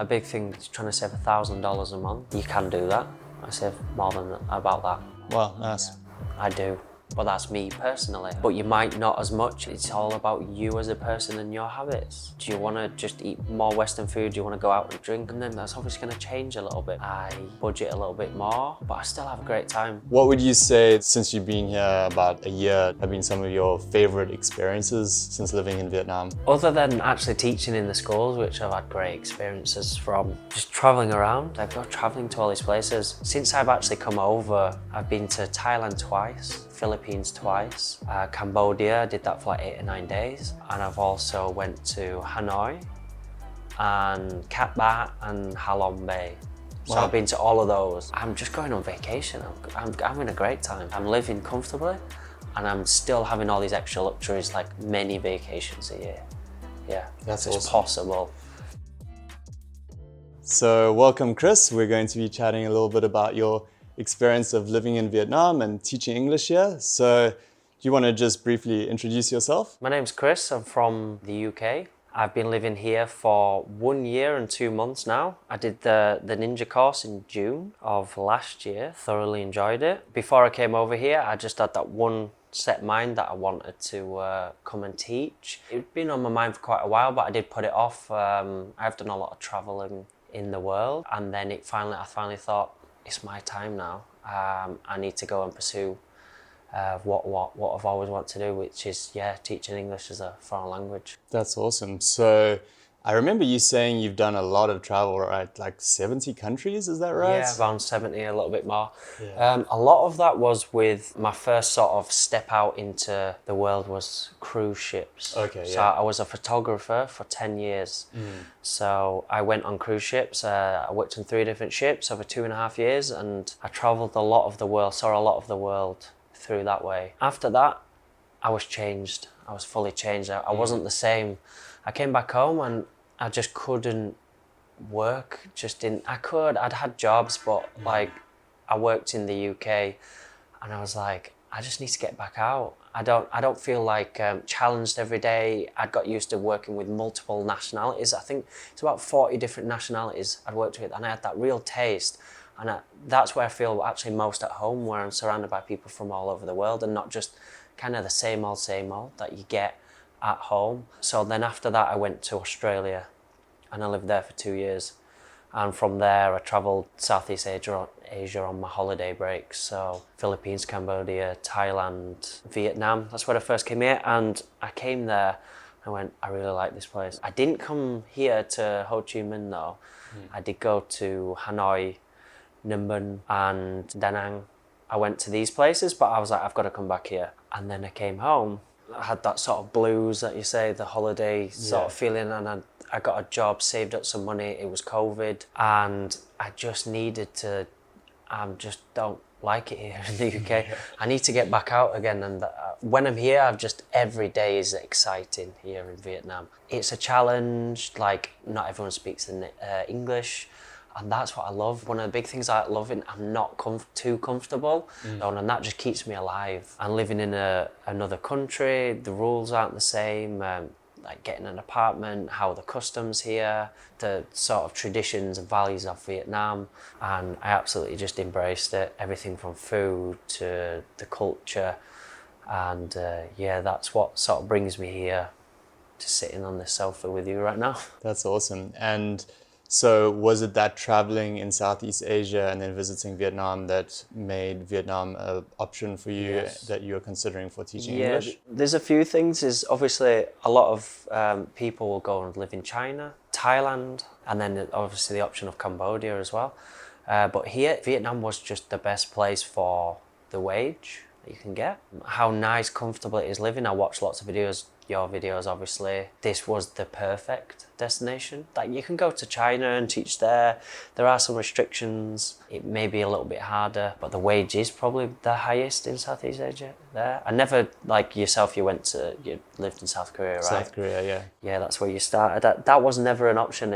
A big thing is trying to save $1,000 a month. You can do that. I save more than about that. Wow, nice. I do. But that's me personally. But you might not as much. It's all about you as a person and your habits. Do you want to just eat more Western food? Do you want to go out and drink? And then that's obviously going to change a little bit. I budget a little bit more, but I still have a great time. What would you say, since you've been here about a year, have been some of your favorite experiences since living in Vietnam? Other than actually teaching in the schools, which I've had great experiences from, just traveling around. I've got traveling to all these places. Since I've actually come over, I've been to Thailand twice, Philippines twice, Cambodia, I did that for like 8 or 9 days. And I've also went to Hanoi and Cat Ba and Halong Bay. So Wow. I've been to all of those. I'm just going on vacation. I'm having a great time. I'm living comfortably and I'm still having all these extra luxuries like many vacations a year. Yeah, That's it's awesome. possible. So welcome, Chris. We're going to be chatting a little bit about your experience of living in Vietnam and teaching English here. So do you want to just briefly introduce yourself? My name's Chris, I'm from the UK. I've been living here for 1 year and 2 months now. I did the ninja course in June of last year, thoroughly enjoyed it. Before I came over here, I just had that one set mind that I wanted to come and teach. It'd been on my mind for quite a while, but I did put it off. I've done a lot of traveling in the world, and then I finally thought, it's my time now. I need to go and pursue what I've always wanted to do, which is teaching English as a foreign language. That's awesome. So I remember you saying you've done a lot of travel, right? Like 70 countries, is that right? Yeah, around 70, a little bit more. Yeah. A lot of that was with my first sort of step out into the world was cruise ships. Okay, So yeah. I was a photographer for 10 years. So I went on cruise ships. I worked on 3 different ships over 2.5 years, and I traveled a lot of the world, saw a lot of the world through that way. After that, I was changed. I was fully changed. I wasn't the same. I came back home and I just couldn't work. I'd had jobs, but like I worked in the UK and I was like, I just need to get back out. I don't feel like challenged every day. I'd got used to working with multiple nationalities. I think it's about 40 different nationalities I'd worked with, and I had that real taste. And that's where I feel actually most at home, where I'm surrounded by people from all over the world and not just kind of the same old that you get at home. So then after that, I went to Australia and I lived there for 2 years. And from there, I travelled Southeast Asia on my holiday breaks. So Philippines, Cambodia, Thailand, Vietnam. That's where I first came here. And I came there, I went, I really like this place. I didn't come here to Ho Chi Minh though. I did go to Hanoi, Ninh Bình and Da Nang. I went to these places, but I was like, I've got to come back here. And then I came home. I had that sort of blues that you say, the holiday sort of feeling, and I got a job, saved up some money. It was COVID, and I just needed to. Just don't like it here in the UK. I need to get back out again, and when I'm here, every day is exciting here in Vietnam. It's a challenge. Like not everyone speaks English. And that's what I love. One of the big things I love, I'm not too comfortable, and that just keeps me alive. And living in another country, the rules aren't the same. Like getting an apartment, how the customs here, the sort of traditions and values of Vietnam, and I absolutely just embraced it. Everything from food to the culture, and that's what sort of brings me here, to sitting on this sofa with you right now. That's awesome. And so was it that traveling in Southeast Asia and then visiting Vietnam that made Vietnam an option for you? Yes. That you were considering for teaching English? There's a few things. Is obviously a lot of people will go and live in China, Thailand, and then obviously the option of Cambodia as well. But here, Vietnam was just the best place for the wage that you can get. How nice, comfortable it is living. I watched lots of videos, your videos obviously. This was the perfect destination. Like you can go to China and teach there. There are some restrictions. It may be a little bit harder, but the wage is probably the highest in Southeast Asia there. I never, like yourself, you lived in South Korea, right? South Korea, yeah. Yeah, that's where you started. That was never an option.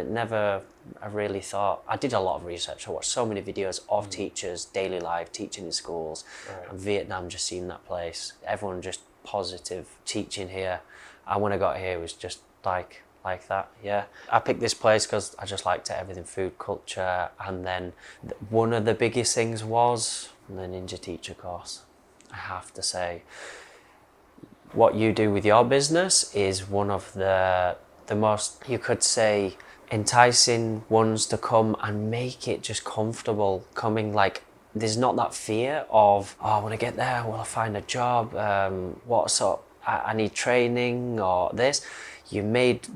I really thought, I did a lot of research. I watched so many videos of teachers, daily life, teaching in schools. Right. And Vietnam just seemed that place. Everyone just positive teaching here. And when I got here, it was just like like that, yeah. I picked this place because I just liked it, everything, food, culture, and then one of the biggest things was the Ninja Teacher course. I have to say, what you do with your business is one of the most, you could say, enticing ones to come and make it just comfortable coming. Like, there's not that fear of, oh, when I get there, will I find a job? What's up? I need training or this. You made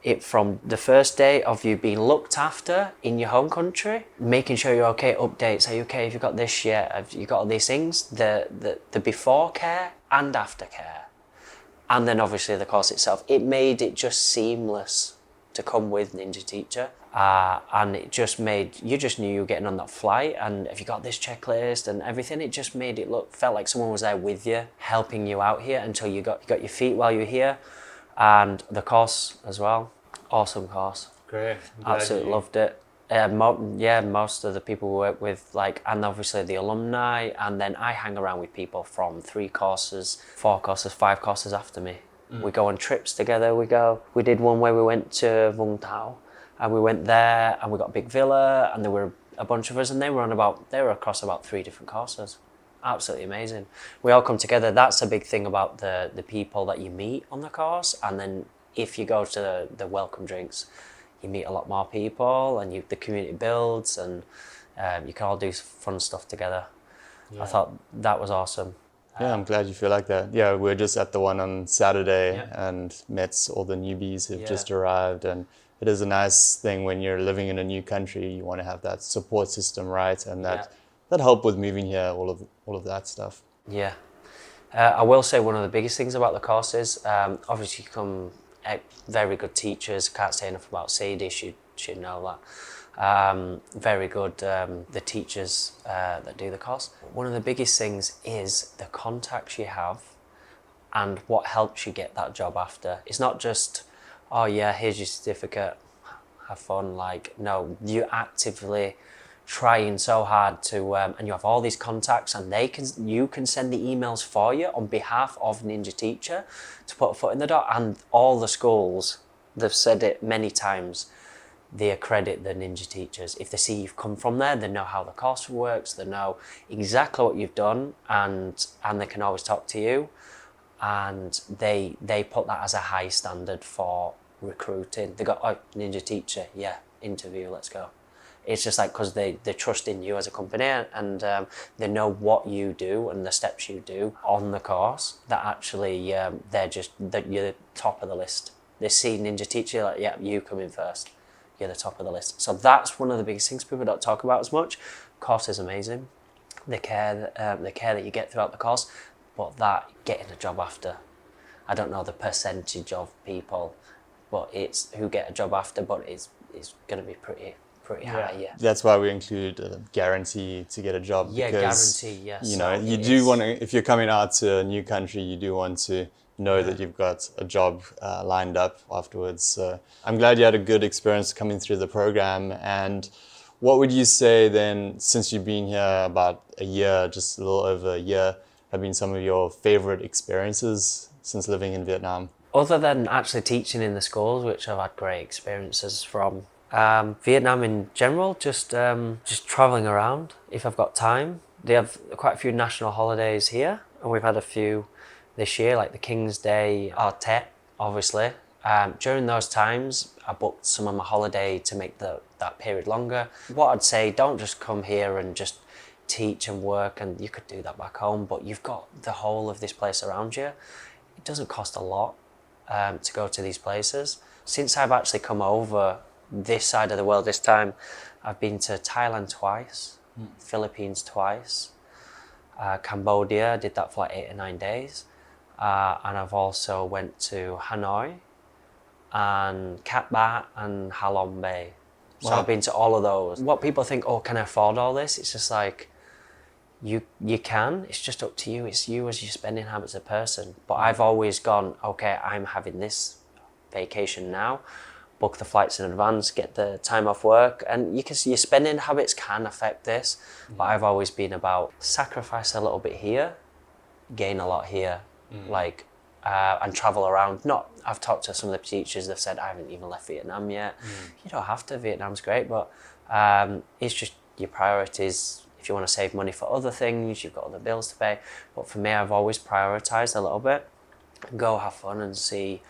it from the first day of you being looked after in your home country, making sure you're okay, updates, are you okay, have you got this yet, have you got all these things, the before care and after care. And then obviously the course itself, it made it just seamless to come with Ninja Teacher. And it just made, you just knew you were getting on that flight, and if you got this checklist and everything, it just made it felt like someone was there with you, helping you out here until you got your feet while you were here. And the course as well, awesome course. Great. Absolutely loved it. Most of the people we work with, and obviously the alumni, and then I hang around with people from 3 courses, 4 courses, 5 courses after me. We go on trips together. We did one where we went to Vung Tau, and we went there and we got a big villa, and there were a bunch of us, and they were across about 3 different courses. Absolutely amazing. We all come together. That's a big thing about the people that you meet on the course, and then if you go to the welcome drinks, you meet a lot more people, and the community builds, and you can all do fun stuff together. Yeah. I thought that was awesome. Yeah, I'm glad you feel like that. Yeah, we're just at the one on Saturday and met all the newbies who've just arrived, and it is a nice thing when you're living in a new country. You want to have that support system, right? And that help with moving here, all of that stuff. Yeah. I will say one of the biggest things about the course is obviously you come very good teachers. Can't say enough about Sadie, should know that. Very good, the teachers that do the course. One of the biggest things is the contacts you have and what helps you get that job after. It's not just, oh yeah, here's your certificate, have fun. No, you're actively trying so hard to, and you have all these contacts, and you can send the emails for you on behalf of Ninja Teacher to put a foot in the door. And all the schools, they've said it many times, they accredit the Ninja Teachers. If they see you've come from there, they know how the course works, they know exactly what you've done, and they can always talk to you. And they put that as a high standard for recruiting. They go, oh, Ninja Teacher, yeah, interview, let's go. It's just because they trust in you as a company, and they know what you do and the steps you do on the course, that actually you're the top of the list. They see Ninja Teacher, yeah, you come in first. You're the top of the list. So that's one of the biggest things people don't talk about as much. Course is amazing. The care that you get throughout the course, but that getting a job after, I don't know the percentage of people, but it's who get a job after, but it's going to be pretty high, yeah. That's why we include a guarantee to get a job. Yeah, because, guarantee, yes. You know, you do want to, if you're coming out to a new country, you do want to know that you've got a job lined up afterwards. So I'm glad you had a good experience coming through the program. And what would you say then, since you've been here about a year, just a little over a year, have been some of your favorite experiences since living in Vietnam? Other than actually teaching in the schools, which I've had great experiences from, Vietnam in general, just traveling around if I've got time. They have quite a few national holidays here, and we've had a few this year, like the King's Day, or Tet, obviously. During those times, I booked some of my holiday to make that period longer. What I'd say, don't just come here and just teach and work, and you could do that back home, but you've got the whole of this place around you. It doesn't cost a lot to go to these places. Since I've actually come over this side of the world this time, I've been to Thailand twice, Philippines twice, Cambodia, did that for like 8 or 9 days, and I've also went to Hanoi and Cat Ba and Ha Long Bay. So I've been to all of those. What people think, oh, can I afford all this? It's just like, you can, it's just up to you. It's you as your spending habits as a person. But I've always gone, okay, I'm having this vacation now, book the flights in advance, get the time off work, and you can see your spending habits can affect this. But I've always been about sacrifice a little bit here, gain a lot here. and travel around. I've talked to some of the teachers, they've said, I haven't even left Vietnam yet. You don't have to, Vietnam's great, but it's just your priorities. If you want to save money for other things, you've got other bills to pay. But for me, I've always prioritised a little bit. Go have fun and see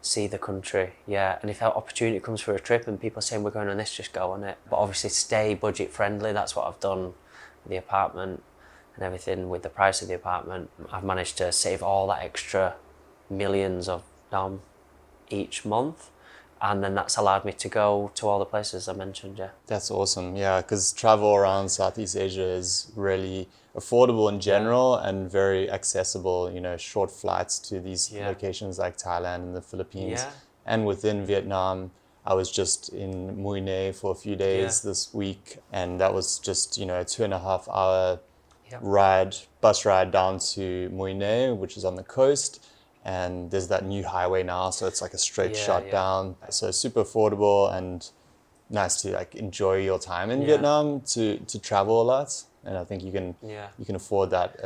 the country, yeah. And if that opportunity comes for a trip and people are saying we're going on this, just go on it. But obviously stay budget friendly. That's what I've done with the apartment and everything. With the price of the apartment, I've managed to save all that extra millions of dom each month, and then that's allowed me to go to all the places I mentioned. Yeah, That's awesome. Yeah, because travel around Southeast Asia is really affordable in general and very accessible. You know, short flights to these locations like Thailand and the Philippines. Yeah. And within Vietnam, I was just in Mui Ne for a few days this week, and that was just, you know, a 2.5 hour bus ride down to Mui Ne, which is on the coast. And there's that new highway now, so it's like a straight shot down. So super affordable and nice to like enjoy your time in Vietnam, to travel a lot. And I think you can afford that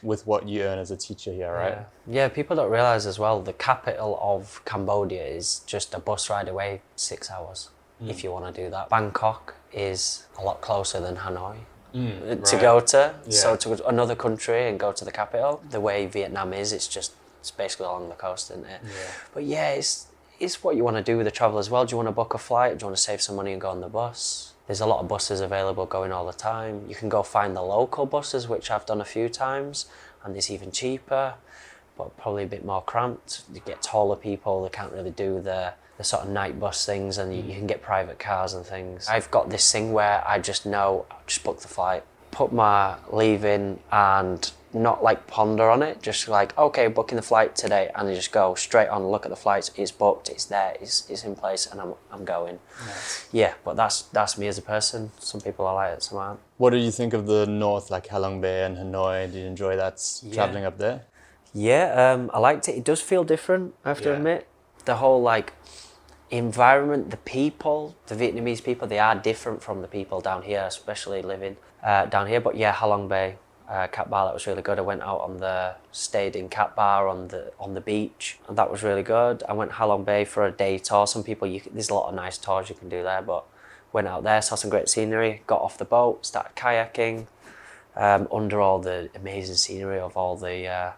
with what you earn as a teacher here, right? Yeah, people don't realize as well, the capital of Cambodia is just a bus ride away, 6 hours, if you want to do that. Bangkok is a lot closer than Hanoi to go to. So to another country and go to the capital, the way Vietnam is, it's basically along the coast, isn't it? But yeah, it's what you want to do with the travel as well. Do you want to book a flight? Do you want to save some money and go on the bus? There's a lot of buses available going all the time. You can go find the local buses, which I've done a few times, and it's even cheaper, but probably a bit more cramped. You get taller people, they can't really do the sort of night bus things, and you can get private cars and things. I've got this thing where I just know, I'll just book the flight, put my leave in, and not like ponder on it, just like, okay, booking the flight today, and I just go straight on, look at the flights, it's booked, it's there, it's in place, and I'm going. Nice. Yeah, but that's me as a person. Some people are like it, some aren't. What do you think of the north, like Halong Bay and Hanoi? Did you enjoy that traveling up there? Yeah, I liked it. It does feel different, I have to admit. The whole like environment, the people, the Vietnamese people, they are different from the people down here, especially living down here. But yeah, Halong Bay, Cat Bar, that was really good. I went out stayed in Cat Bar on the beach, and that was really good. I went Halong Bay for a day tour. Some people, there's a lot of nice tours you can do there, but went out there, saw some great scenery, got off the boat, started kayaking under all the amazing scenery of all the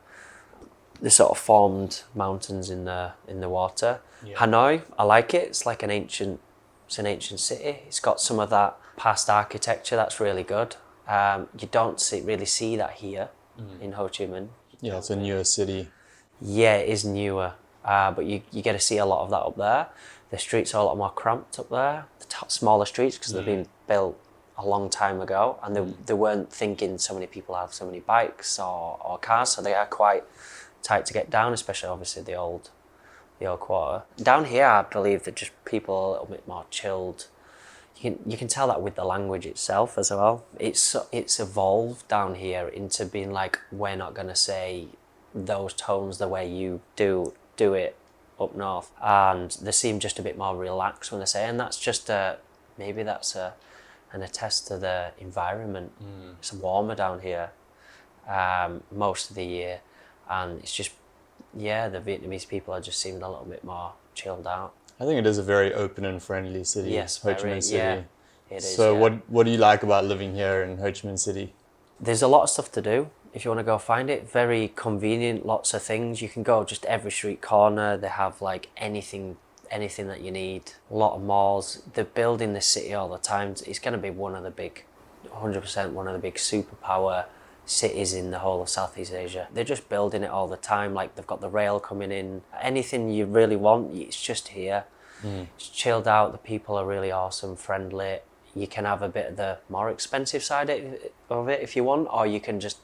sort of formed mountains in the water. Hanoi, I like it. It's like an ancient city. It's got some of that past architecture that's really good. You don't really see that here in Ho Chi Minh. Yeah, it's a newer city. Yeah, it is newer, but you get to see a lot of that up there. The streets are a lot more cramped up there, smaller streets, because they've been built a long time ago, and they weren't thinking so many people have so many bikes or cars, so they are quite tight to get down, especially obviously the old quarter. Down here, I believe that just people are a little bit more chilled. You can tell that with the language itself as well. It's evolved down here into being like, we're not going to say those tones the way you do it up north, and they seem just a bit more relaxed when they say, and that's just maybe that's an attest to the environment. It's warmer down here most of the year, and it's just the Vietnamese people are just seeming a little bit more chilled out. I think it is a very open and friendly city. Yes, Ho Chi Minh City. Yeah, it is. So what do you like about living here in Ho Chi Minh City? There's a lot of stuff to do if you want to go find it. Very convenient, lots of things. You can go just every street corner. They have like anything that you need. A lot of malls. They're building this city all the time. It's going to be 100% one of the big superpower cities in the whole of Southeast Asia. They're just building it all the time. Like, they've got the rail coming in. Anything you really want, it's just here. It's chilled out. The people are really awesome, friendly. You can have a bit of the more expensive side of it if you want, or you can just,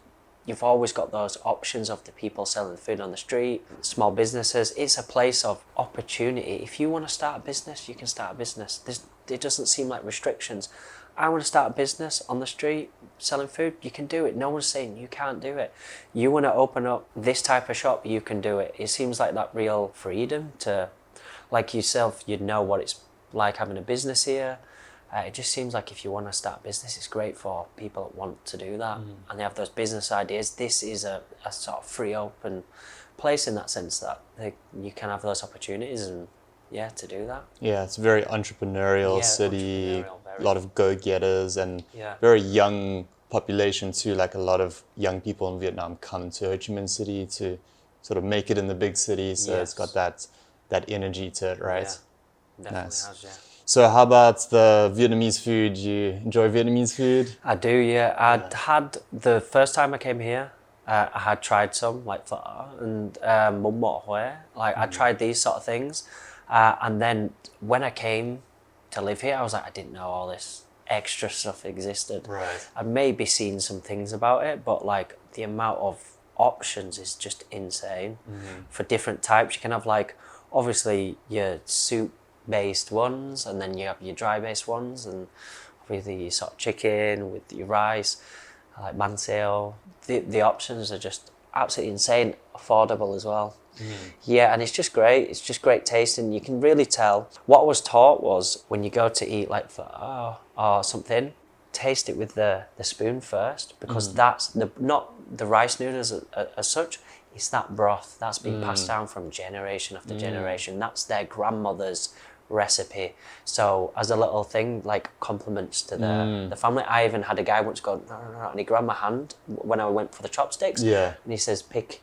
you've always got those options of the people selling food on the street, small businesses. It's a place of opportunity. If you want to start a business, you can start a business. It doesn't seem like restrictions. I want to start a business on the street selling food, you can do it. No one's saying you can't do it. You want to open up this type of shop, you can do it. It seems like that real freedom to, like yourself, you'd know what it's like having a business here. It just seems like if you want to start a business, it's great for people that want to do that and they have those business ideas. This is a sort of free, open place in that sense that you can have those opportunities and to do that. Yeah, it's a very entrepreneurial city, Entrepreneurial, very. a lot of go-getters and Yeah. very young population too. Like a lot of young people in Vietnam come to Ho Chi Minh City to sort of make it in the big city. So it's got that energy to it, right? Yeah, definitely has, yeah. So how about the Vietnamese food? You enjoy Vietnamese food? I do, yeah. I'd had, the first time I came here, I had tried some, like phở and bún bò Huế. Like, I tried these sort of things. And then when I came to live here, I was like, I didn't know all this extra stuff existed. Right. I'd maybe seen some things about it, but like the amount of options is just insane for different types. You can have like, obviously your soup-based ones, and then you have your dry-based ones, and obviously your sort of chicken with your rice, like manseo. The options are just absolutely insane, affordable as well. Yeah, and it's just great. It's just great tasting. You can really tell. What I was taught was when you go to eat like pho or something, taste it with the spoon first, because that's not the rice noodles as such. It's that broth that's been passed down from generation after generation. That's their grandmother's recipe. So as a little thing, like compliments to the family. I even had a guy once go, no, and he grabbed my hand when I went for the chopsticks. Yeah. And he says, pick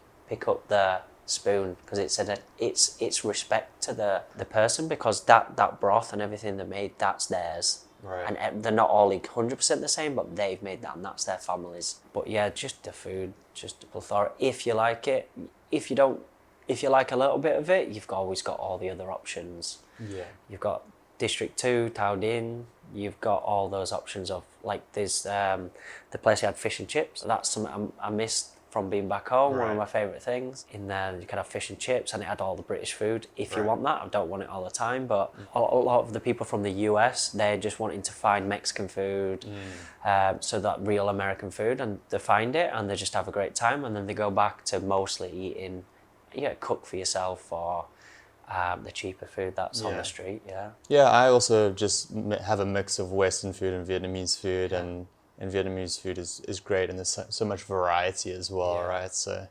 up the spoon, because it said that it's respect to the person, because that broth and everything they made, that's theirs. Right. And they're not all 100% the same, but they've made that and that's their families. But yeah, just the food, just a plethora. If you like it, if you don't, if you like a little bit of it, you've always got all the other options. Yeah. You've got District 2, Thao Dinh, you've got all those options of, like, there's the place you had fish and chips. That's something I missed from being back home, one of my favourite things. In there you could have fish and chips, and it had all the British food if you want that. I don't want it all the time, but a lot of the people from the US, they're just wanting to find Mexican food, so that real American food, and they find it and they just have a great time, and then they go back to mostly eating, cook for yourself, or the cheaper food that's on the street. Yeah, I also just have a mix of Western food and Vietnamese food, and Vietnamese food is great, and there's so much variety as well, right? So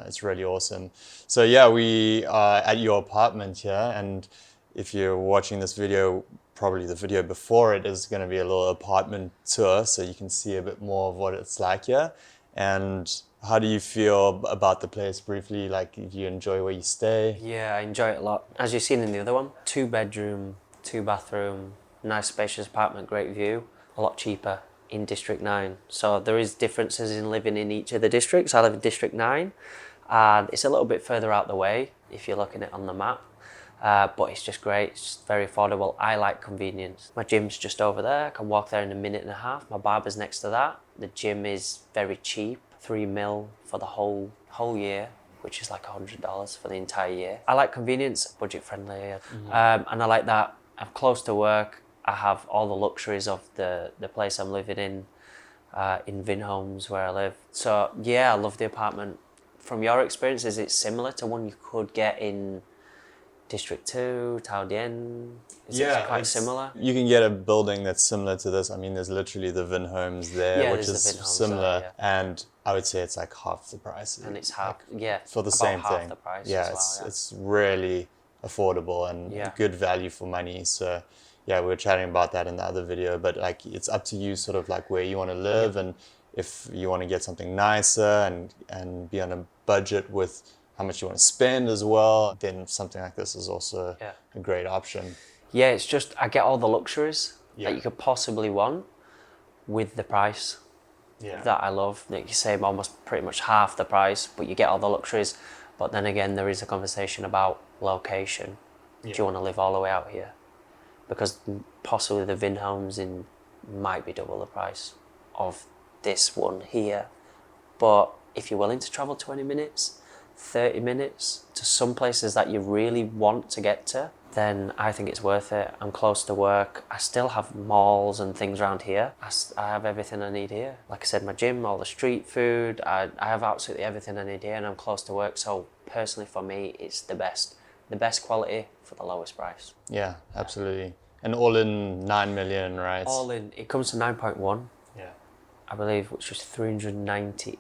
it's really awesome. So yeah, we are at your apartment here, and if you're watching this video, probably the video before it is going to be a little apartment tour, so you can see a bit more of what it's like here. And how do you feel about the place briefly? Like, do you enjoy where you stay? Yeah, I enjoy it a lot. As you've seen in the other one, 2-bedroom, 2-bathroom, nice spacious apartment, great view, a lot cheaper in District 9. So there is differences in living in each of the districts. I live in District 9, and it's a little bit further out the way if you're looking at it on the map. But it's just great, it's just very affordable. I like convenience. My gym's just over there, I can walk there in a minute and a half. My barber's next to that. The gym is very cheap, $3 mil for the whole year, which is like $100 for the entire year. I like convenience, budget friendly, and I like that I'm close to work. I have all the luxuries of the place I'm living in Vinhomes where I live. So yeah, I love the apartment. From your experience, is it similar to one you could get in District 2, Thao Dinh? Is it quite similar? You can get a building that's similar to this. I mean, there's literally the Vinhomes there, which is similar, and I would say it's like half the price. And it's half, for the same half thing. The price It's really affordable and good value for money. So yeah, we were chatting about that in the other video, but like it's up to you sort of like where you want to live, and if you want to get something nicer and be on a budget with how much you want to spend as well, then something like this is also a great option. Yeah, it's just, I get all the luxuries that you could possibly want with the price that I love. Like you say, almost pretty much half the price, but you get all the luxuries. But then again, there is a conversation about location. Do you want to live all the way out here? Because possibly the Vinhomes might be double the price of this one here. But if you're willing to travel 20 minutes, 30 minutes to some places that you really want to get to, then I think it's worth it. I'm close to work. I still have malls and things around here. I have everything I need here. Like I said, my gym, all the street food, I have absolutely everything I need here, and I'm close to work. So personally for me, it's the best quality for the lowest price. Yeah, absolutely. And all in 9 million, right? All in, it comes to 9.1. Yeah. I believe, which was 398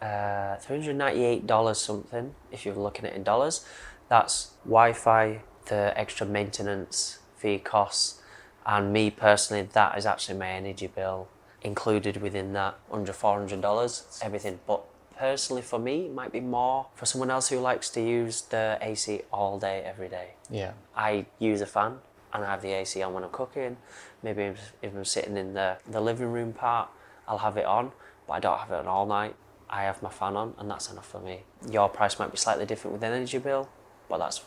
$398 something, if you're looking at it in dollars. That's Wi-Fi, the extra maintenance fee costs, and me personally, that is actually my energy bill included within that, under $400, everything. But personally for me, it might be more for someone else who likes to use the AC all day, every day. Yeah. I use a fan and I have the AC on when I'm cooking. Maybe if I'm sitting in the living room part, I'll have it on, but I don't have it on all night. I have my fan on and that's enough for me. Your price might be slightly different with the energy bill, but that's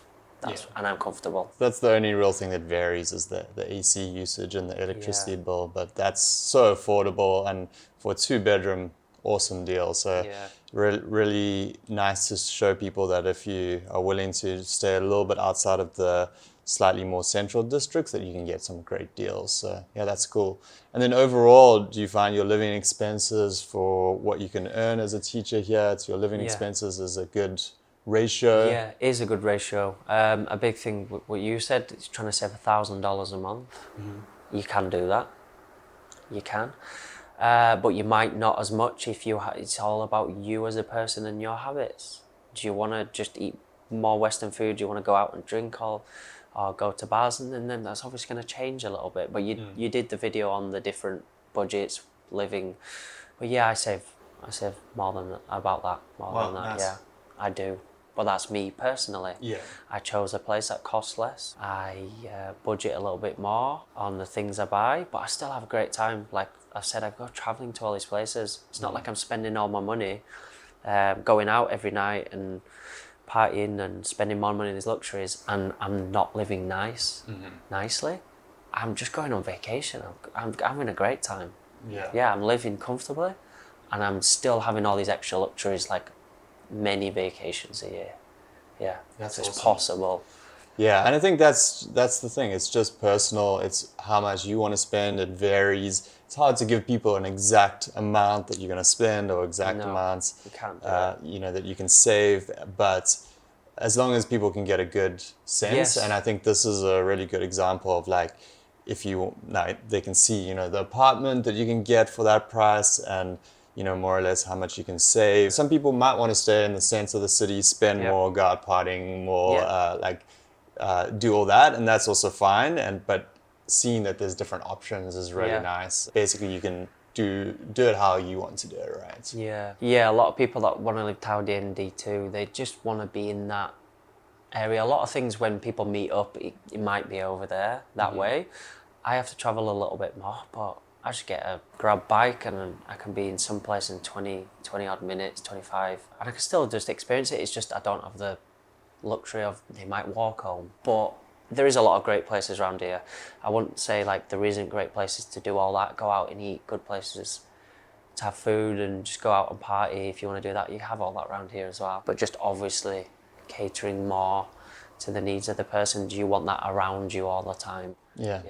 and I'm comfortable. That's the only real thing that varies is the AC usage and the electricity Yeah. bill, but that's so affordable, and for a 2-bedroom, awesome deal. So Yeah. really nice to show people that if you are willing to stay a little bit outside of the slightly more central districts, that you can get some great deals. So yeah, that's cool. And then overall, do you find your living expenses for what you can earn as a teacher here to your living Yeah. expenses is a good ratio? Yeah, it is a good ratio. A big thing, what you said, is trying to save $1,000 a month. Mm-hmm. You can do that. You can. But you might not as much if it's all about you as a person and your habits. Do you want to just eat more Western food? Do you want to go out and drink or go to bars? And then that's obviously going to change a little bit. But you did the video on the different budgets, living. But yeah, I save more than about that. More than that, nice. yeah, I do. But that's me personally. Yeah. I chose a place that costs less. I budget a little bit more on the things I buy, but I still have a great time. Like I said, I go traveling to all these places. It's not like I'm spending all my money going out every night and partying and spending more money in these luxuries, and I'm not living nicely. I'm just going on vacation. I'm having a great time. Yeah, I'm living comfortably, and I'm still having all these extra luxuries, like many vacations a year. Yeah, That's it's awesome. possible. Yeah, and I think that's the thing. It's just personal. It's how much you want to spend. It varies. It's hard to give people an exact amount that you're going to spend or exact amounts you can't do that. that you can save. But as long as people can get a good sense, Yes. and I think this is a really good example of like, if you they can see the apartment that you can get for that price, and more or less how much you can save. Some people might want to stay in the center of the city, spend more, go out partying more, do all that, and that's also fine. But seeing that there's different options is really nice. Basically, you can do it how you want to do it, right? Yeah. A lot of people that want to live Tower D and D2, they just want to be in that area. A lot of things when people meet up, it might be over there that way. I have to travel a little bit more, but I just get a grab bike and I can be in some place in 20 odd minutes, 25, and I can still just experience it. It's just I don't have the luxury of they might walk home. But there is a lot of great places around here. I wouldn't say like there isn't great places to do all that. Go out and eat, good places to have food and just go out and party. If you want to do that, you have all that around here as well. But just obviously catering more to the needs of the person. Do you want that around you all the time? Yeah.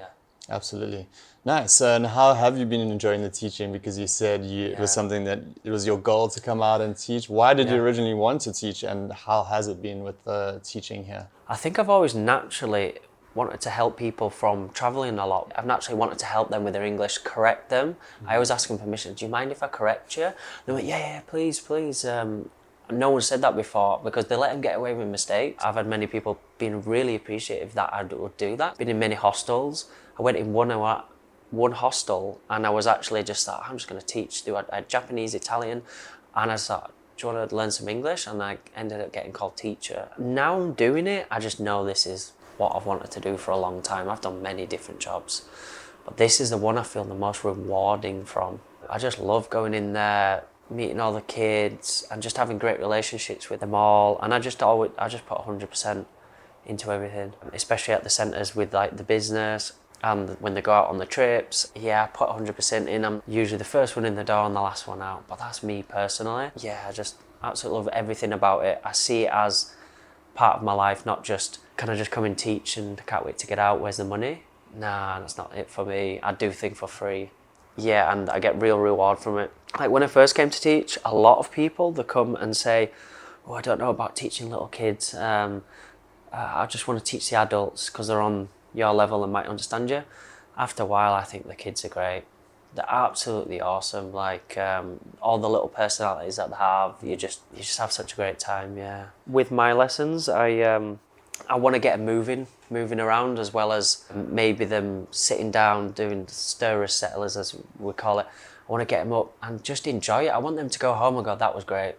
Absolutely. Nice. And how have you been enjoying the teaching? Because you said it was something that it was your goal to come out and teach. Why did you originally want to teach, and how has it been with the teaching here? I think I've always naturally wanted to help people from travelling a lot. I've naturally wanted to help them with their English, correct them. I always ask them permission. Do you mind if I correct you? They went, yeah, please. No one said that before because they let them get away with mistakes. I've had many people being really appreciative that I would do that. Been in many hostels. I went in one hostel and I was actually just thought, I'm just going to teach. I had Japanese, Italian, and I thought, do you want to learn some English? And I ended up getting called teacher. Now I'm doing it, I just know this is what I've wanted to do for a long time. I've done many different jobs, but this is the one I feel the most rewarding from. I just love going in there, meeting all the kids and just having great relationships with them all. And I just put 100% into everything, especially at the centres with like the business. And when they go out on the trips, I put 100% in. I'm usually the first one in the door and the last one out, but that's me personally. I just absolutely love everything about it. I see it as part of my life, not just, can I just come and teach and can't wait to get out, where's the money? Nah, that's not it for me. I do things for free. And I get real reward from it. Like when I first came to teach, a lot of people, they come and say, I don't know about teaching little kids. I just want to teach the adults because they're on your level and might understand you. After a while, I think the kids are great. They're absolutely awesome. Like all the little personalities that they have, you just have such a great time. Yeah. With my lessons, I want to get them moving around, as well as maybe them sitting down doing stirrers, settlers as we call it. I want to get them up and just enjoy it. I want them to go home and go, that was great.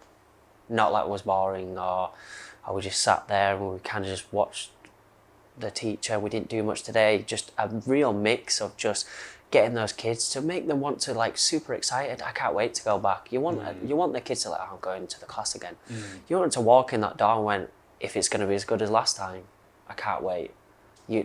Not like it was boring, or we just sat there and we kind of just watched the teacher. We didn't do much today. Just a real mix of just getting those kids to make them want to, like, super excited. I can't wait to go back. You want the kids to, like, oh, I'm going to the class again. You want them to walk in that door and went, if it's going to be as good as last time, I can't wait.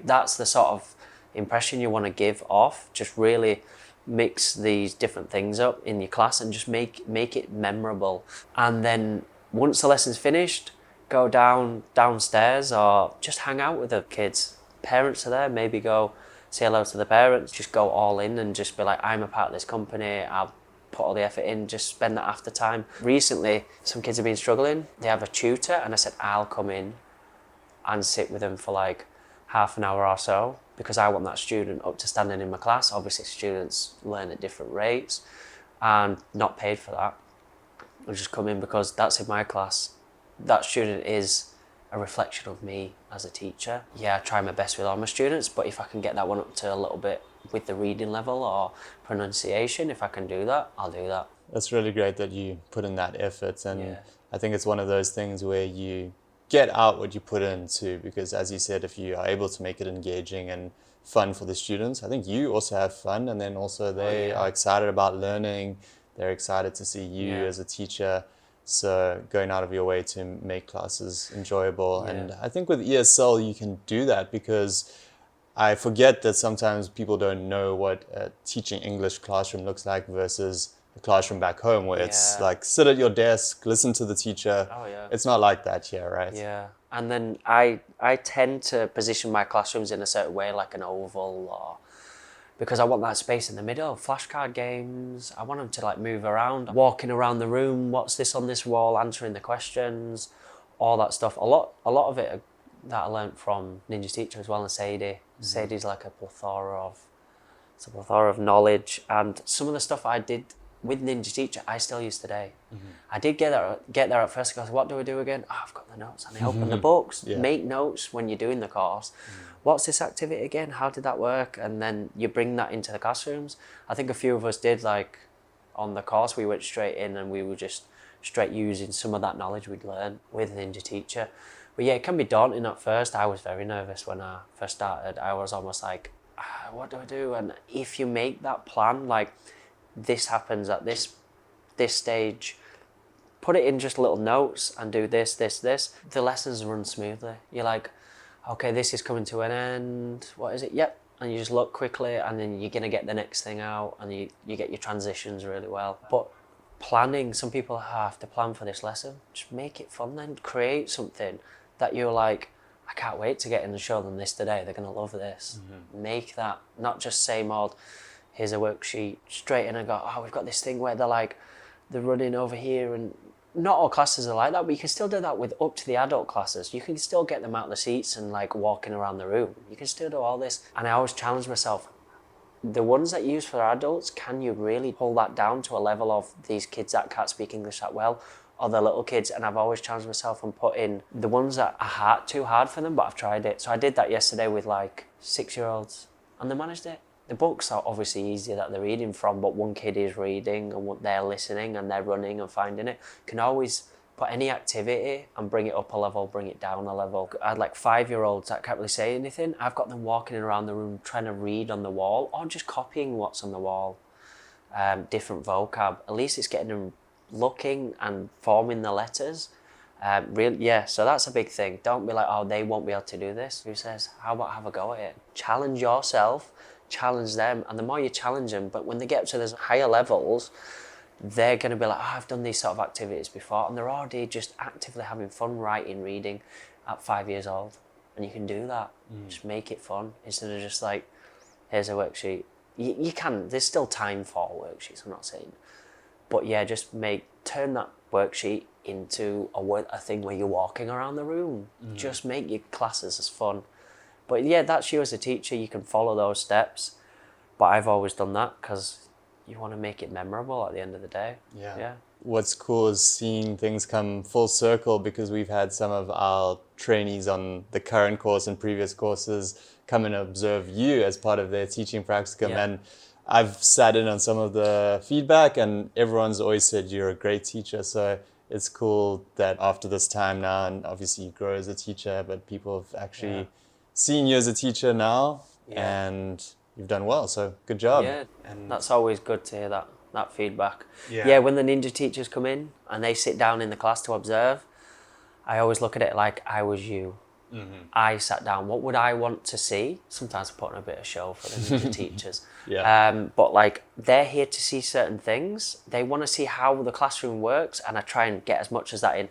That's the sort of impression you want to give off. Just really mix these different things up in your class and just make it memorable. And then once the lesson's finished, go downstairs or just hang out with the kids. Parents are there, maybe go say hello to the parents, just go all in and just be like, I'm a part of this company, I'll put all the effort in, just spend that after time. Recently, some kids have been struggling. They have a tutor, and I said, I'll come in and sit with them for like half an hour or so, because I want that student up to standing in my class. Obviously, students learn at different rates and not paid for that. I'll just come in because that's in my class. That student is a reflection of me as a teacher. Yeah, I try my best with all my students, but if I can get that one up to a little bit with the reading level or pronunciation, if I can do that, I'll do that. That's really great that you put in that effort, and Yeah. I think it's one of those things where you get out what you put in too, because as you said, if you are able to make it engaging and fun for the students, I think you also have fun, and then also they are excited about learning, they're excited to see you as a teacher. So going out of your way to make classes enjoyable. And I think with ESL you can do that, because I forget that sometimes people don't know what a teaching English classroom looks like versus a classroom back home, where it's like sit at your desk, listen to the teacher. Oh, yeah. It's not like that here, right? Yeah. And then I tend to position my classrooms in a certain way, like an oval, or because I want that space in the middle. Flashcard games, I want them to like move around, walking around the room, what's this on this wall, answering the questions, all that stuff. A lot of it that I learnt from Ninja's teacher as well, and Sadie. Sadie's like a plethora of knowledge, and some of the stuff I did with Ninja's teacher I still use today. I did get there at first. I go, what do I do again? Oh, I've got the notes. And I open the books, make notes when you're doing the course. What's this activity again? How did that work? And then you bring that into the classrooms. I think a few of us did, like on the course, we went straight in and we were just straight using some of that knowledge we'd learned with Ninja teacher. But yeah, it can be daunting at first. I was very nervous when I first started. I was almost like, what do I do? And if you make that plan, like this happens at this stage, put it in just little notes and do this, the lessons run smoothly. You're like, okay, this is coming to an end. What is it? Yep. And you just look quickly, and then you're going to get the next thing out, and you get your transitions really well. But planning, some people have to plan for this lesson. Just make it fun then. Create something that you're like, I can't wait to get in and show them this today. They're going to love this. Make that not just same old, here's a worksheet, straight in and go, oh, we've got this thing where they're running over here, and not all classes are like that, but you can still do that with up to the adult classes. You can still get them out of the seats and like walking around the room. You can still do all this. And I always challenge myself, the ones that you use for adults, can you really pull that down to a level of these kids that can't speak English that well, or the little kids? And I've always challenged myself and put in the ones that are too hard for them, but I've tried it. So I did that yesterday with like 6-year-olds, and they managed it. The books are obviously easier that they're reading from, but one kid is reading and they're listening and they're running and finding it. You can always put any activity and bring it up a level, bring it down a level. I had like 5-year-olds that can't really say anything. I've got them walking around the room trying to read on the wall, or just copying what's on the wall, different vocab. At least it's getting them looking and forming the letters. So that's a big thing. Don't be like, oh, they won't be able to do this. Who says? How about have a go at it? Challenge yourself. Challenge them, and the more you challenge them, but when they get up to those higher levels, they're going to be like, oh, I've done these sort of activities before, and they're already just actively having fun writing, reading at 5 years old. And you can do that. Just make it fun instead of just like, here's a worksheet. You can, there's still time for worksheets, I'm not saying, but yeah, just turn that worksheet into a thing where you're walking around the room. Just make your classes as fun. But yeah, that's you as a teacher. You can follow those steps. But I've always done that because you want to make it memorable at the end of the day. Yeah. What's cool is seeing things come full circle, because we've had some of our trainees on the current course and previous courses come and observe you as part of their teaching practicum. And I've sat in on some of the feedback, and everyone's always said you're a great teacher. So it's cool that after this time now, and obviously you grow as a teacher, but people have actually seen you as a teacher now, and you've done well. So good job. Yeah, and that's always good to hear that feedback. Yeah, when the ninja teachers come in and they sit down in the class to observe, I always look at it like I was you. I sat down. What would I want to see? Sometimes I put on a bit of show for the ninja teachers. But like, they're here to see certain things. They want to see how the classroom works, and I try and get as much as that in.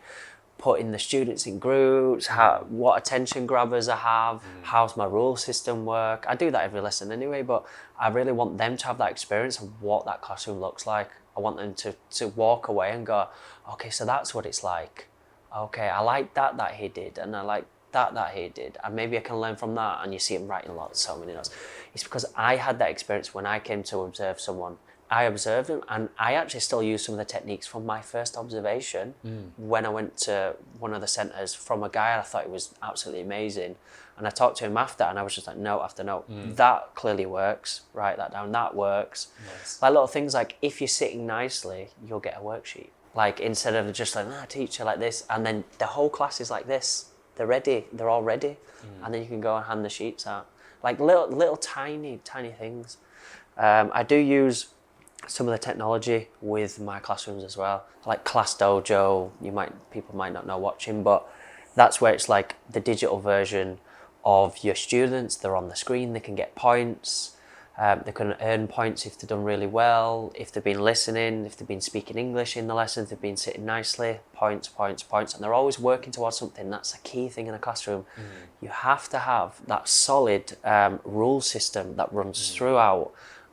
Putting the students in groups, what attention grabbers I have, how's my rule system work. I do that every lesson anyway, but I really want them to have that experience of what that classroom looks like. I want them to walk away and go, okay, so that's what it's like. Okay, I like that he did, and I like that he did, and maybe I can learn from that. And you see him writing so many notes. It's because I had that experience when I came to observe someone. I observed him, and I actually still use some of the techniques from my first observation when I went to one of the centres from a guy. I thought it was absolutely amazing, and I talked to him after, and I was just like, note after note, that clearly works, write that down, that works. Like little things like, if you're sitting nicely, you'll get a worksheet. Like, instead of just like, teacher like this, and then the whole class is like this, they're all ready, and then you can go and hand the sheets out. Like little tiny things. I do use some of the technology with my classrooms as well, like Class Dojo. People might not know watching, but that's where it's like the digital version of your students. They're on the screen, they can get points, they can earn points if they've done really well, if they've been listening, if they've been speaking English in the lessons, they've been sitting nicely, points, and they're always working towards something. That's a key thing in a classroom. You have to have that solid rule system that runs throughout,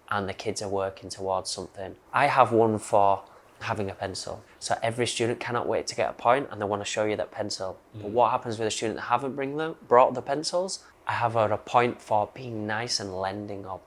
and the kids are working towards something. I have one for having a pencil. So every student cannot wait to get a point, and they want to show you that pencil. But what happens with a student that haven't brought the pencils? I have a point for being nice and lending up.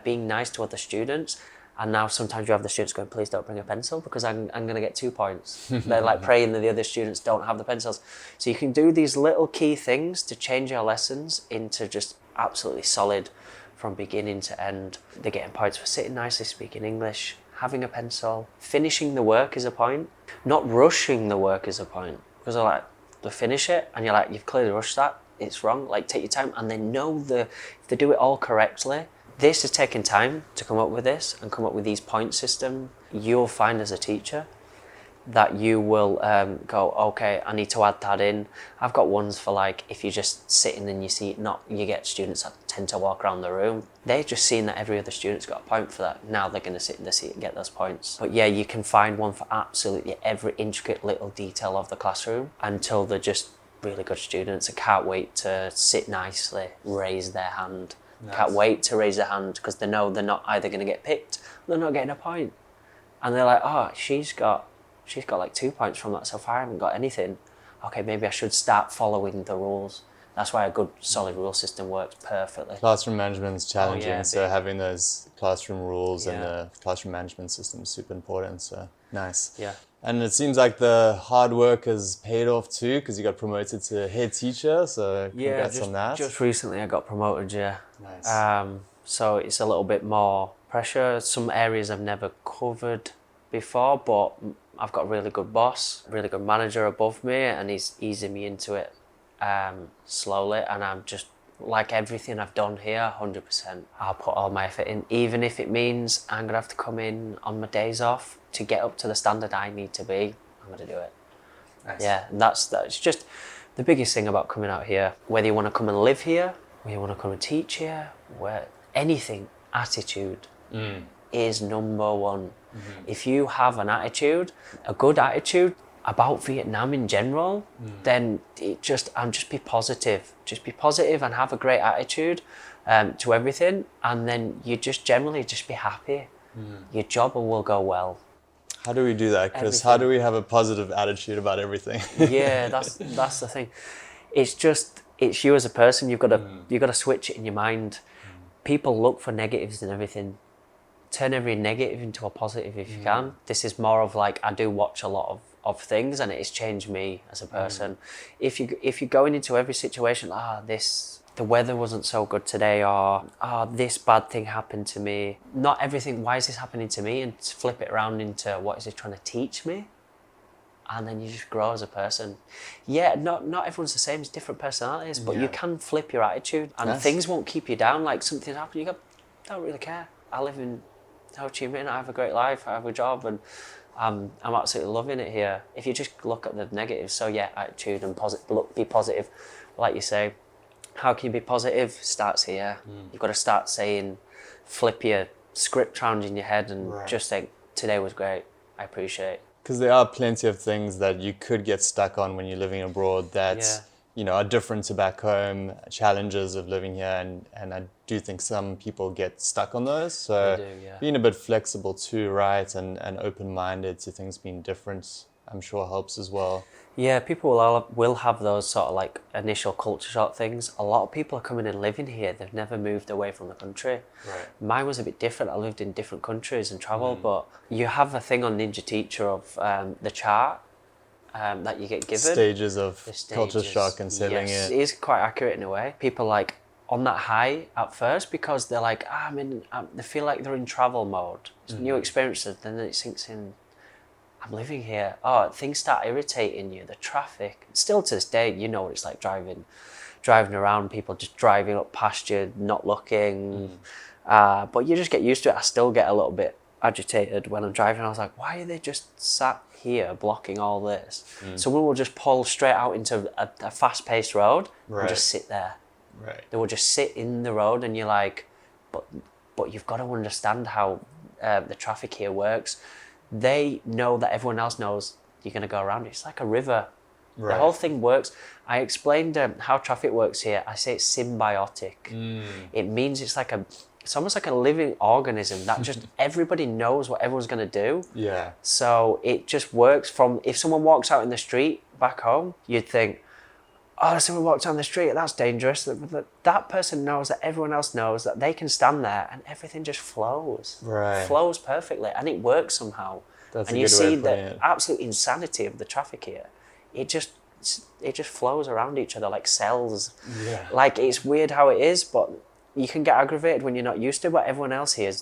Being nice to other students. And now sometimes you have the students going, please don't bring a pencil, because I'm going to get 2 points. They're like praying that the other students don't have the pencils. So you can do these little key things to change your lessons into just absolutely solid from beginning to end. They're getting points for sitting nicely, speaking English, having a pencil. Finishing the work is a point. Not rushing the work is a point. Because they're like, they finish it, and you're like, you've clearly rushed that. It's wrong. Like, take your time. And they know if they do it all correctly, this has taken time to come up with this and come up with these point system. You'll find as a teacher that you will go, okay, I need to add that in. I've got ones for like, if you're just sitting in your seat, you get students that tend to walk around the room. They're just seeing that every other student's got a point for that. Now they're going to sit in the seat and get those points. But yeah, you can find one for absolutely every intricate little detail of the classroom until they're just really good students and can't wait to sit nicely, raise their hand. Nice. Can't wait to raise their hand because they know they're not either going to get picked or they're not getting a point. And they're like, oh, she's got like 2 points from that so far. I haven't got anything. Okay, maybe I should start following the rules. That's why a good solid rule system works perfectly. Classroom management is challenging, so having those classroom rules and the classroom management system is super important. So nice. Yeah. And it seems like the hard work has paid off too, because you got promoted to head teacher. So congrats on that. Just recently I got promoted. Yeah. Nice. So it's a little bit more pressure. Some areas I've never covered before, but I've got a really good boss, really good manager above me, and he's easing me into it slowly. And I'm just, like everything I've done here, 100%. I'll put all my effort in, even if it means I'm gonna have to come in on my days off to get up to the standard I need to be. I'm gonna do it. Nice. Yeah, and that's just the biggest thing about coming out here. Whether you want to come and live here, whether you want to come and teach here, anything, attitude is number one. If you have an attitude, a good attitude about Vietnam in general, then just be positive. Just be positive and have a great attitude to everything, and then you just generally just be happy. Your job will go well. How do we do that, Chris? How do we have a positive attitude about everything? Yeah, that's the thing. It's you as a person. You've got to switch it in your mind. People look for negatives in everything turn every negative into a positive if you can. This is more of like, I do watch a lot of things, and it has changed me as a person. If you're going into every situation, the weather wasn't so good today, or this bad thing happened to me. Not everything, why is this happening to me? And flip it around into, what is it trying to teach me? And then you just grow as a person. Yeah, not everyone's the same, it's different personalities, but you can flip your attitude, and things won't keep you down. Like something happened, you go, don't really care. I live in Ho Chi Minh, I have a great life, I have a job, and I'm absolutely loving it here. If you just look at the negatives, so yeah, attitude and be positive. Like you say, how can you be positive? Starts here. You've got to start saying, flip your script around in your head and just think, today was great, I appreciate it. Because there are plenty of things that you could get stuck on when you're living abroad that are different to back home, challenges of living here, and I do think some people get stuck on those. So being a bit flexible too, right, and open-minded to things being different, I'm sure helps as well. Yeah, people will have those sort of like initial culture shock things. A lot of people are coming and living here. They've never moved away from the country. Right. Mine was a bit different. I lived in different countries and travelled, but you have a thing on Ninja Teacher of the chart that you get given. Stages of culture shock and settling it. it. It is quite accurate in a way. People like on that high at first because they're like, they feel like they're in travel mode. It's new experiences, then it sinks in. I'm living here. Things start irritating you. The traffic. Still to this day, you know what it's like driving around. People just driving up past you, not looking. But you just get used to it. I still get a little bit agitated when I'm driving. I was like, why are they just sat here blocking all this? Someone will just pull straight out into a fast-paced road and just sit there. Right. They will just sit in the road, and you're like, but you've got to understand how the traffic here works. They know that everyone else knows you're going to go around it. It's like a river. Right. The whole thing works. I explained how traffic works here. I say it's symbiotic. It means it's almost like a living organism that just everybody knows what everyone's going to do. Yeah. So it just works from, if someone walks out in the street back home, you'd think, someone walked down the street, that's dangerous. That person knows that everyone else knows that they can stand there and everything just flows. Right. Flows perfectly, and it works somehow. That's and a you good way see of the putting it. absolute insanity of the traffic here. It just flows around each other like cells. Yeah. Like, it's weird how it is, but you can get aggravated when you're not used to it. But everyone else here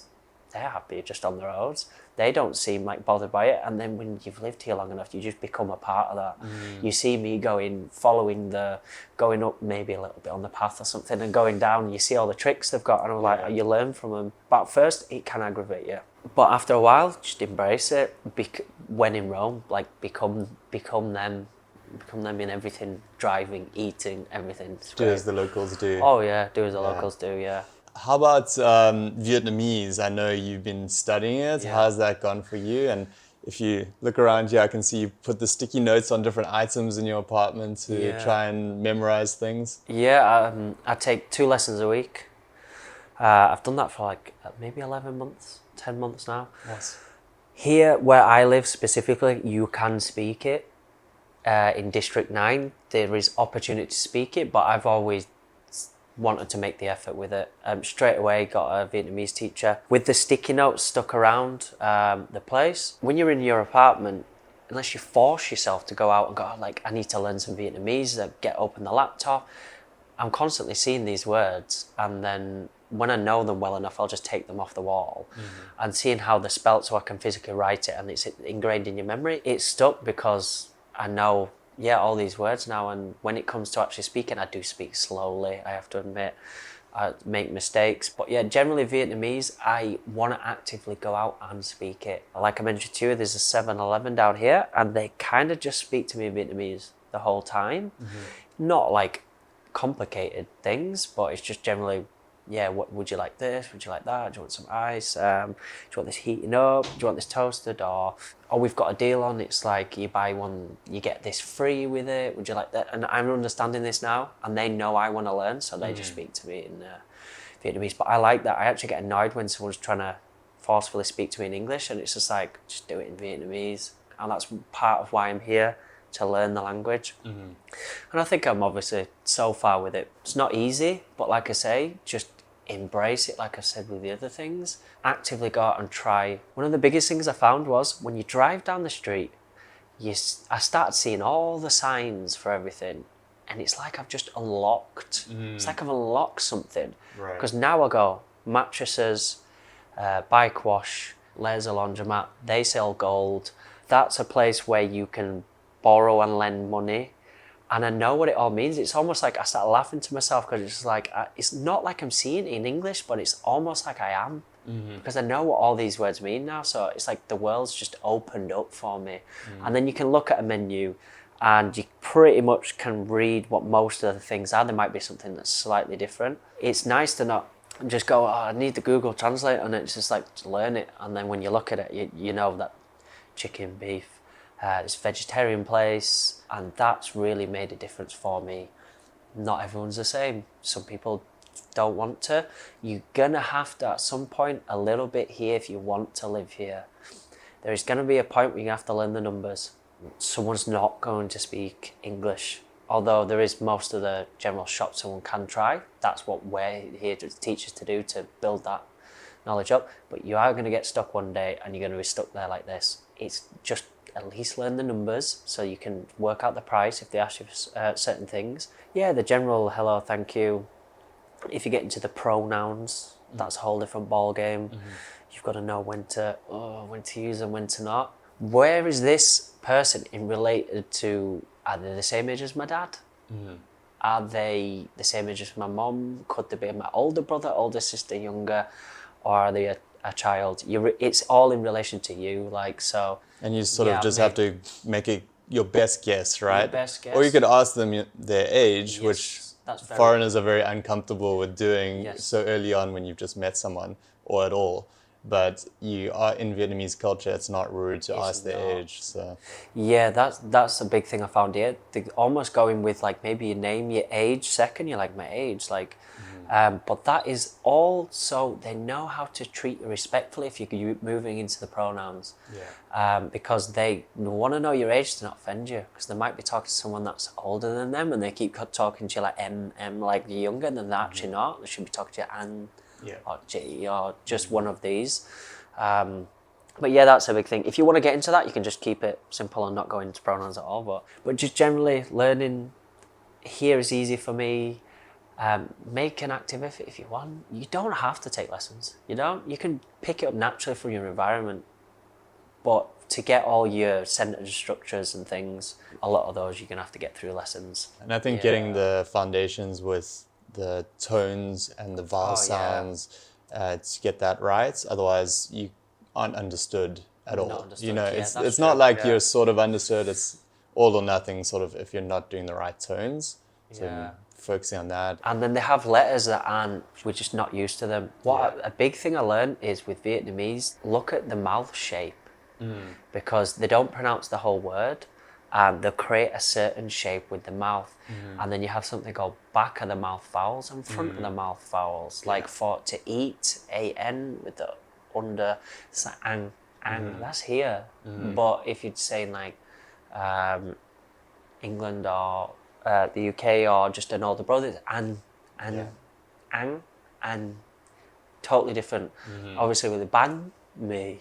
they're happy just on the roads. They don't seem like bothered by it. And then when you've lived here long enough, you just become a part of that. You see me going up maybe a little bit on the path or something and going down, and you see all the tricks they've got, and I'm like, you learn from them. But at first, it can aggravate you. But after a while, just embrace it. When in Rome, like become them. Become them in everything, driving, eating, everything. Do as the locals do. Oh yeah, do as the locals do, yeah. How about Vietnamese? I know you've been studying it. Yeah. How's that gone for you? And if you look around here, I can see you put the sticky notes on different items in your apartment to try and memorize things. Yeah, I take 2 lessons a week. I've done that for like maybe 11 months, 10 months now. Yes. Here, where I live specifically, you can speak it. In District 9, there is opportunity to speak it, but I've always wanted to make the effort with it. Straight away got a Vietnamese teacher. With the sticky notes stuck around the place, when you're in your apartment, unless you force yourself to go out and go, I need to learn some Vietnamese, open the laptop, I'm constantly seeing these words, and then when I know them well enough, I'll just take them off the wall and seeing how they're spelt so I can physically write it and it's ingrained in your memory. It's stuck because I know, all these words now, and when it comes to actually speaking, I do speak slowly, I have to admit. I make mistakes, but generally Vietnamese, I want to actively go out and speak it. Like I mentioned to you, there's a 7-Eleven down here, and they kind of just speak to me in Vietnamese the whole time. Not like complicated things, but it's just generally, what would you like this? Would you like that? Do you want some ice? Do you want this heating up? Do you want this toasted? Or we've got a deal on. It's like you buy one, you get this free with it. Would you like that? And I'm understanding this now, and they know I want to learn, so they just speak to me in Vietnamese. But I like that. I actually get annoyed when someone's trying to forcefully speak to me in English, and it's just like, just do it in Vietnamese. And that's part of why I'm here, to learn the language. And I think I'm obviously so far with it. It's not easy, but like I say, just embrace it, like I said with the other things. Actively go out and try. One of the biggest things I found was when you drive down the street, I started seeing all the signs for everything, and it's like I've just unlocked. It's like I've unlocked something. Right. Because now I go mattresses, bike wash, laser laundromat. They sell gold. That's a place where you can borrow and lend money. And I know what it all means. It's almost like I start laughing to myself because it's like, it's not like I'm seeing it in English, but it's almost like I am. Because I know what all these words mean now. So it's like the world's just opened up for me. And then you can look at a menu and you pretty much can read what most of the things are. There might be something that's slightly different. It's nice to not just go, I need the Google Translate, and it's just like, just learn it. And then when you look at it, you know that chicken, beef, this vegetarian place, and that's really made a difference for me. Not everyone's the same. Some people don't want to. You're gonna have to at some point a little bit here if you want to live here. There is gonna be a point where you have to learn the numbers. Someone's not going to speak English, although there is most of the general shops someone can try. That's what we're here to teach us to do, to build that knowledge up. But you are going to get stuck one day and you're going to be stuck there like this. It's just at least learn the numbers so you can work out the price if they ask you for certain things. Yeah, the general hello, thank you. If you get into the pronouns, that's a whole different ball game. You've got to know when to use and when to not. Where is this person in related to? Are they the same age as my dad? Are they the same age as my mom? Could they be my older brother, older sister, younger? Or are they a child? It's all in relation to you, like, so. And you sort of just have to make it your best guess, right? Your best guess. Or you could ask them their age, Yes, which that's foreigners are very uncomfortable with doing Yes. so early on when you've just met someone or at all. But you are in Vietnamese culture, it's not rude to ask their not. age. So Yeah, that's a big thing I found here. Almost going with like maybe your name, your age second. You're like, my age, like, but that is also, they know how to treat you respectfully if you're moving into the pronouns. Because they want to know your age to not offend you, because they might be talking to someone that's older than them and they keep talking to you like M, like you're younger than they're actually not. They should be talking to you An, or G, or just one of these. But yeah, that's a big thing. If you want to get into that, you can just keep it simple and not go into pronouns at all. But just generally learning here is easy for me. Make an active effort if you want. You don't have to take lessons. You don't. You can pick it up naturally from your environment. But to get all your sentence structures and things, a lot of those you're going to have to get through lessons. And I think getting the foundations with the tones and the vowel sounds to get that right. Otherwise, you aren't understood at all. Understood. You know, Yeah, it's not like you're sort of understood. It's all or nothing sort of if you're not doing the right tones. So focusing on that. And then they have letters that we're just not used to them. A big thing I learned is with Vietnamese, look at the mouth shape. Because they don't pronounce the whole word. They'll create a certain shape with the mouth. And then you have something called back of the mouth vowels and front of the mouth vowels. Like for to eat, A-N with the under, it's like ang, that's here. But if you'd say like England or the UK or just an older brother, it's ang, and totally different. Obviously with the ban me.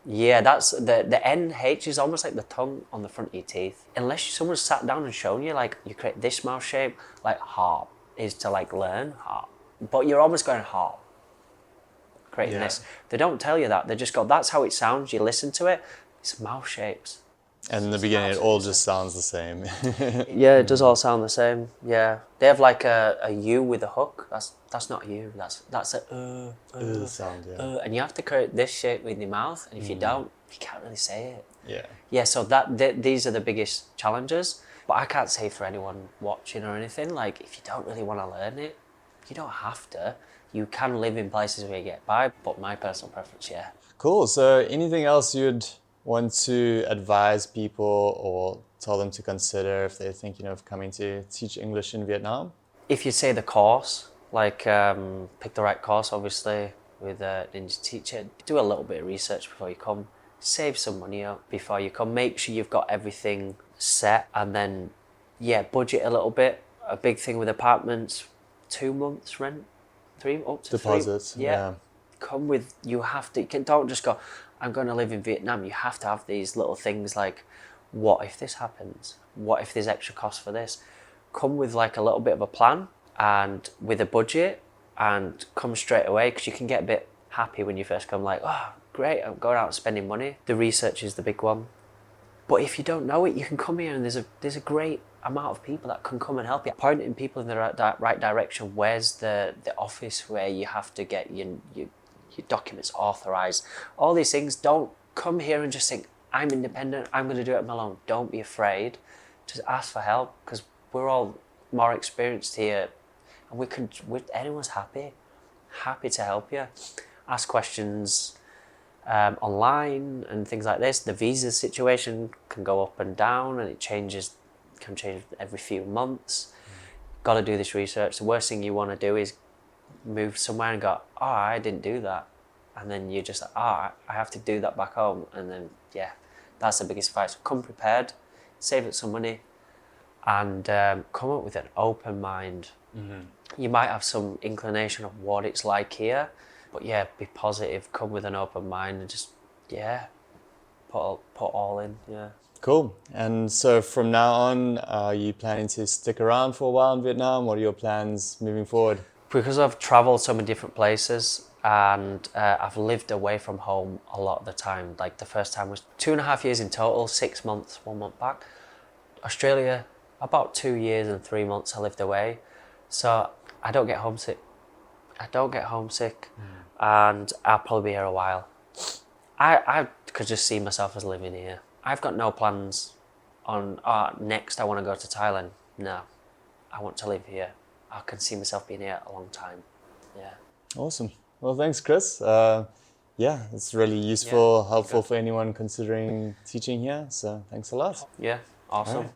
Yeah, that's the NH is almost like the tongue on the front of your teeth. Unless someone's sat down and shown you, like, you create this mouth shape, like harp is to like learn harp. But you're almost going harp, creating this. They don't tell you that. They just go, that's how it sounds. You listen to it, it's mouth shapes. And in the beginning, it all just sounds the same. Yeah, it does all sound the same. Yeah, they have like a U with a hook. That's not U. That's a sound. and you have to create this shape with your mouth. And if you don't, you can't really say it. Yeah. Yeah. So these are the biggest challenges. But I can't say for anyone watching or anything. Like, if you don't really want to learn it, you don't have to. You can live in places where you get by. But my personal preference, yeah. Cool. So, anything else you'd want to advise people or tell them to consider if they're thinking of coming to teach English in Vietnam? If you say the course, like pick the right course, obviously, with an English teacher. Do a little bit of research before you come. Save some money up before you come. Make sure you've got everything set, and then, budget a little bit. A big thing with apartments, 2 months rent, 3 up to Deposits. 3. Yeah. Come with, you have to, don't just go, I'm going to live in Vietnam. You have to have these little things like, what if this happens? What if there's extra costs for this? Come with like a little bit of a plan and with a budget, and come straight away, because you can get a bit happy when you first come, like, oh, great, I'm going out and spending money. The research is the big one. But if you don't know it, you can come here and there's a great amount of people that can come and help you. Pointing people in the right direction. Where's the office where you have to get your documents authorized? All these things. Don't come here and just think, I'm independent, I'm going to do it on my own. Don't be afraid. Just ask for help, because we're all more experienced here, and anyone's happy to help you. Ask questions online and things like this. The visa situation can go up and down, and can change every few months. Got to do this research. The worst thing you want to do is move somewhere and go, oh, I didn't do that, and then you're just like, I have to do that back home, and then that's the biggest advice. Come prepared, save up some money, and come up with an open mind. You might have some inclination of what it's like here, but be positive, come with an open mind, and just put all in. Cool. And so from now on, are you planning to stick around for a while in Vietnam? What are your plans moving forward? Because I've traveled so many different places, and I've lived away from home a lot of the time. Like the first time was 2.5 years in total, 6 months, 1 month back. Australia, about 2 years and 3 months I lived away. So I don't get homesick. And I'll probably be here a while. I could just see myself as living here. I've got no plans on, next I want to go to Thailand. No, I want to live here. I can see myself being here a long time. Awesome. Well, thanks, Chris. It's really useful, helpful for anyone considering teaching here. So thanks a lot. Awesome. All right.